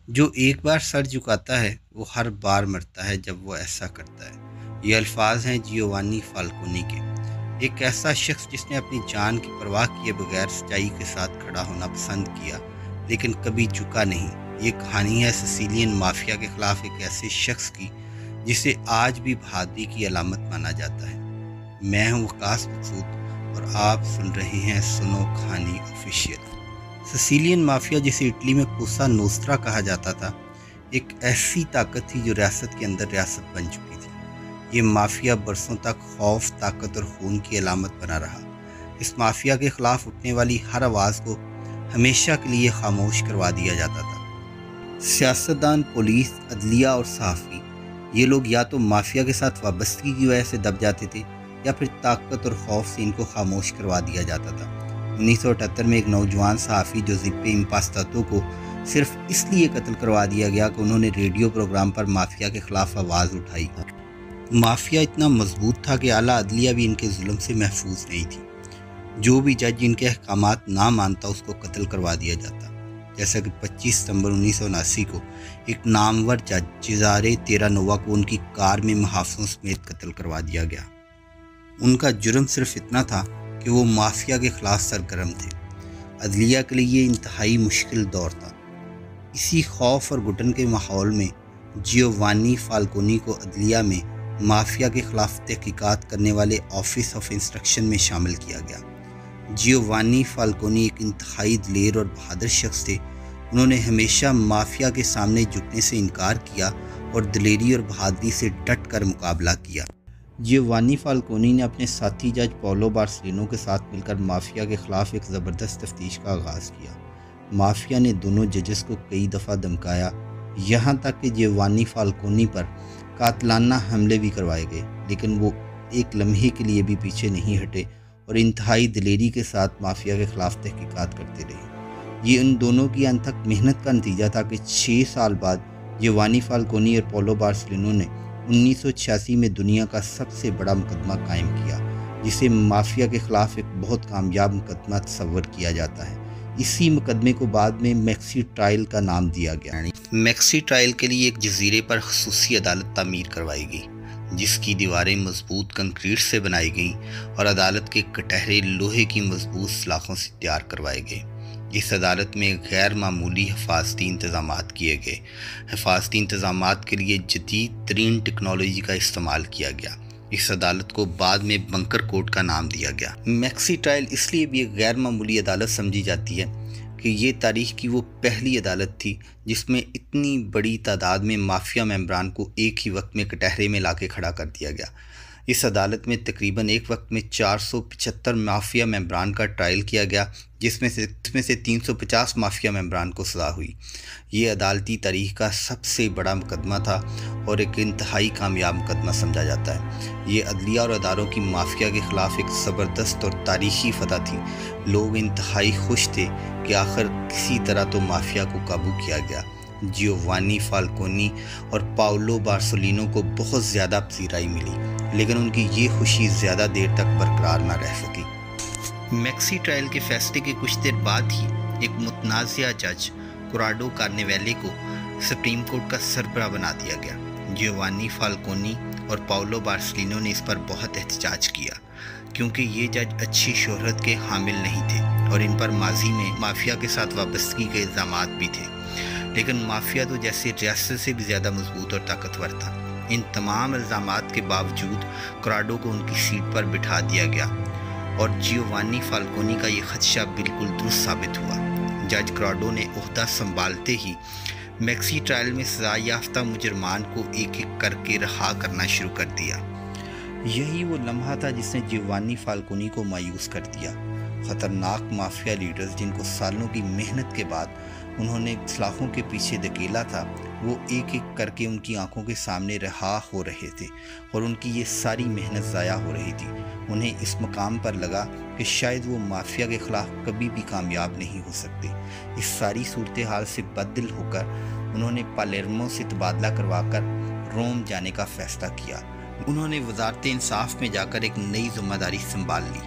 جو ایک بار سر جھکاتا ہے وہ ہر بار مرتا ہے جب وہ ایسا کرتا ہے۔ یہ الفاظ ہیں جیوانی فالکونی کے، ایک ایسا شخص جس نے اپنی جان کی پرواہ کیے بغیر سچائی کے ساتھ کھڑا ہونا پسند کیا لیکن کبھی جھکا نہیں۔ یہ کہانی ہے سسیلین مافیا کے خلاف ایک ایسے شخص کی جسے آج بھی بہادری کی علامت مانا جاتا ہے۔ میں ہوں وقاص مقصود اور آپ سن رہے ہیں سنو کہانی آفیشیل۔ سسیلین مافیا، جسے اٹلی میں کوسا نوسٹرا کہا جاتا تھا، ایک ایسی طاقت تھی جو ریاست کے اندر ریاست بن چکی تھی۔ یہ مافیا برسوں تک خوف، طاقت اور خون کی علامت بنا رہا۔ اس مافیا کے خلاف اٹھنے والی ہر آواز کو ہمیشہ کے لیے خاموش کروا دیا جاتا تھا۔ سیاستدان، پولیس، عدلیہ اور صحافی، یہ لوگ یا تو مافیا کے ساتھ وابستگی کی وجہ سے دب جاتے تھے یا پھر طاقت اور خوف سے ان کو خاموش کروا دیا جاتا تھا۔ 1978 میں ایک نوجوان صحافی جوزیپے امپاستاتو کو صرف اس لیے قتل کروا دیا گیا کہ انہوں نے ریڈیو پروگرام پر مافیا کے خلاف آواز اٹھائی۔ مافیا اتنا مضبوط تھا کہ اعلیٰ عدلیہ بھی ان کے ظلم سے محفوظ نہیں تھی۔ جو بھی جج ان کے احکامات نہ مانتا اس کو قتل کروا دیا جاتا، جیسا کہ 25 ستمبر 1979 کو ایک نامور جج چیزارے تیرانووا کو ان کی کار میں محافظوں سمیت قتل کروا دیا گیا۔ ان کا جرم صرف اتنا تھا کہ وہ مافیا کے خلاف سرگرم تھے۔ عدلیہ کے لیے یہ انتہائی مشکل دور تھا۔ اسی خوف اور گھٹن کے ماحول میں جیوانی فالکونی کو عدلیہ میں مافیا کے خلاف تحقیقات کرنے والے آفس آف انسٹرکشن میں شامل کیا گیا۔ جیوانی فالکونی ایک انتہائی دلیر اور بہادر شخص تھے۔ انہوں نے ہمیشہ مافیا کے سامنے جھکنے سے انکار کیا اور دلیری اور بہادری سے ڈٹ کر مقابلہ کیا۔ جیوانی فالکونی نے اپنے ساتھی جج پاولو بارسلینو کے ساتھ مل کر مافیا کے خلاف ایک زبردست تفتیش کا آغاز کیا۔ مافیا نے دونوں ججز کو کئی دفعہ دھمکایا، یہاں تک کہ جیوانی فالکونی پر قاتلانہ حملے بھی کروائے گئے، لیکن وہ ایک لمحے کے لیے بھی پیچھے نہیں ہٹے اور انتہائی دلیری کے ساتھ مافیا کے خلاف تحقیقات کرتے رہے۔ یہ ان دونوں کی انتھک محنت کا نتیجہ تھا کہ 6 سال بعد جیوانی فالکونی اور پاولو بارسلینو نے 1986 میں دنیا کا سب سے بڑا مقدمہ قائم کیا، جسے مافیا کے خلاف ایک بہت کامیاب مقدمہ تصور کیا جاتا ہے۔ اسی مقدمے کو بعد میں میکسی ٹرائل کا نام دیا گیا۔ میکسی ٹرائل کے لیے ایک جزیرے پر خصوصی عدالت تعمیر کروائی گئی، جس کی دیواریں مضبوط کنکریٹ سے بنائی گئیں اور عدالت کے کٹہرے لوہے کی مضبوط سلاخوں سے تیار کروائے گئے۔ اس عدالت میں غیر معمولی حفاظتی انتظامات کیے گئے۔ حفاظتی انتظامات کے لیے جدید ترین ٹیکنالوجی کا استعمال کیا گیا۔ اس عدالت کو بعد میں بنکر کورٹ کا نام دیا گیا۔ میکسی ٹرائل اس لیے بھی ایک غیر معمولی عدالت سمجھی جاتی ہے کہ یہ تاریخ کی وہ پہلی عدالت تھی جس میں اتنی بڑی تعداد میں مافیا ممبران کو ایک ہی وقت میں کٹہرے میں لا کے کھڑا کر دیا گیا۔ اس عدالت میں تقریباً ایک وقت میں 475 مافیا ممبران کا ٹرائل کیا گیا، جس میں سے 350 مافیا ممبران کو سزا ہوئی۔ یہ عدالتی تاریخ کا سب سے بڑا مقدمہ تھا اور ایک انتہائی کامیاب مقدمہ سمجھا جاتا ہے۔ یہ عدلیہ اور اداروں کی مافیا کے خلاف ایک زبردست اور تاریخی فتح تھی۔ لوگ انتہائی خوش تھے کہ آخر کسی طرح تو مافیا کو قابو کیا گیا۔ جیوانی فالکونی اور پاولو بارسلینو کو بہت زیادہ پذیرائی ملی، لیکن ان کی یہ خوشی زیادہ دیر تک برقرار نہ رہ سکی۔ میکسی ٹرائل کے فیصلے کے کچھ دیر بعد ہی ایک متنازع جج کوراڈو کارنیویلے کو سپریم کورٹ کا سربراہ بنا دیا گیا۔ جیوانی فالکونی اور پاولو بارسلینو نے اس پر بہت احتجاج کیا، کیونکہ یہ جج اچھی شہرت کے حامل نہیں تھے اور ان پر ماضی میں مافیا کے ساتھ وابستگی کے الزامات بھی تھے۔ لیکن مافیا تو جیسے ریاست سے بھی زیادہ مضبوط اور طاقتور تھا۔ ان تمام الزامات کے باوجود کوراڈو کو ان کی سیٹ پر بٹھا دیا گیا اور جیوانی فالکونی کا یہ خدشہ بالکل درست ثابت ہوا۔ جج کوراڈو نے عہدہ سنبھالتے ہی میکسی ٹرائل میں سزا یافتہ مجرمان کو ایک ایک کر کے رہا کرنا شروع کر دیا۔ یہی وہ لمحہ تھا جس نے جیوانی فالکونی کو مایوس کر دیا۔ خطرناک مافیا لیڈرز جن کو سالوں کی محنت کے بعد انہوں نے سلاخوں کے پیچھے دھکیلا تھا، وہ ایک ایک کر کے ان کی آنکھوں کے سامنے رہا ہو رہے تھے اور ان کی یہ ساری محنت ضائع ہو رہی تھی۔ انہیں اس مقام پر لگا کہ شاید وہ مافیا کے خلاف کبھی بھی کامیاب نہیں ہو سکتے۔ اس ساری صورتحال سے بددل ہو کر انہوں نے پالیرمو سے تبادلہ کروا کر روم جانے کا فیصلہ کیا۔ انہوں نے وزارت انصاف میں جا کر ایک نئی ذمہ داری سنبھال لی۔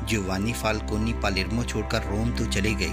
جیوانی فالکونی پالیرمو چھوڑ کر روم تو چلے گئے،